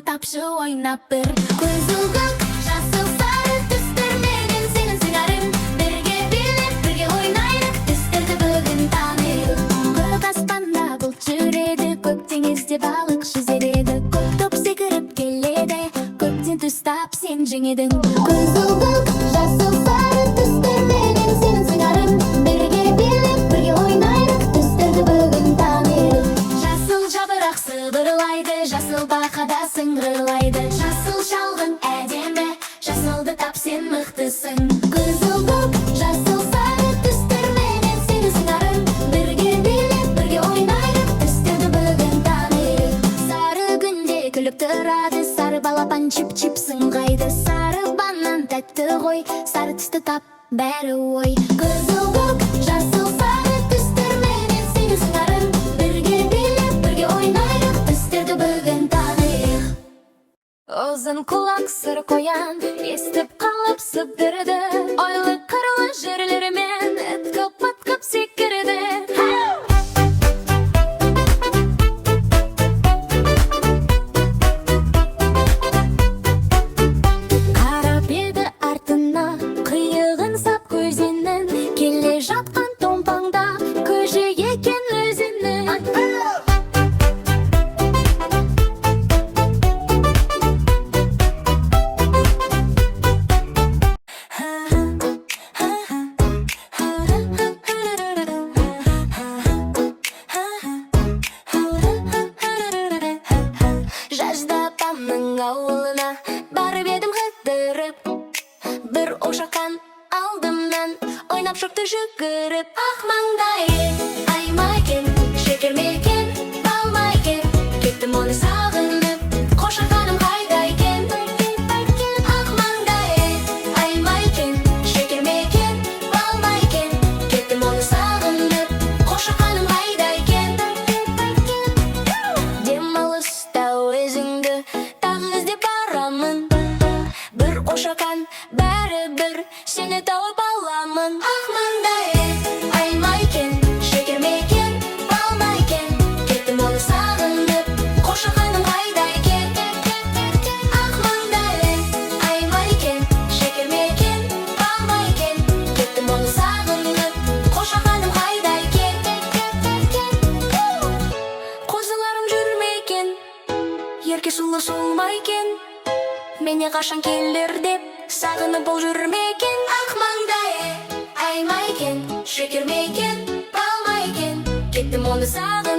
тапшы ойнап бір Қызыл көк, жасыл сары түстерменен сенің сыңарың Бірге билеп, бірге ойнайық, түстерді бүгін танайық Көк аспанда бұлт жүреді, көк теңізде балық жүзеді Көк топ секіріп келеді, көктен түс тап сен жеңедің Қызыл көк, жасыл сары түстерменен сенің сыңарың Бірге билеп, бірге ойнайық, түстерді бүгін танайық Жасыл жапырақ сыбырлайды, жасыл бақада сыңғырлайды Жасыл шалғын әдемі, жасылды тап сен мықтысың Қызыл көк, жасыл сары түстерменен сенің сыңарың Бірге билеп, бірге ойнайық, түстерді бүгін танайық Сары күнде күліп тұрады, сары балапан чип-чип сыңғайды Сары банан тәтті ғой, сары түсті тап бәрі ой Қызыл көк, жасыл сары түстерменен сенің сыңарың Бірге билеп, бірге ойнайық, түстерді бүгін танайық Ұзын құлақ сыр қоян, естіп қалып сыбдырды Ойлы қырлы жерлерімен ытқып-ытқып секірді Қарап еді артына, қиығын сап көзенін Келе жатқан томпаңда, көже екен өзінің Жазда апамның ауылына барып едім қыдырып Бір ошаққан алдымнан ойнап шықты жүгіріп Ақ маңдайы аймайкен, шекер мекен, балмайкен Кеттім оны сағынып, қошақаным қайда екен Ақ маңдайы аймайкен, шекер мекен, балмайкен Кеттім оны сағынып, қошақаным қайда екен Демалыста өзіңді тағы іздеп барамын Бір ошаққан бәрібір сені тауып аламын Ақ маңдайы аймайкен, шекер мекен, балмайкен Кеттім оны сағынып, қошақаным қайда екен Ақ маңдайы аймайкен, шекер мекен, балмайкен Кеттім оны сағынып, қошақаным қайда екен Қозыларым жүрмекен, ерке сұлу солмайкен Мене қашан келер деп сағынып ол жүрмекен Ақ маңдайы аймайкен, шекер мекен, балмайкен Кеттім оны сағынып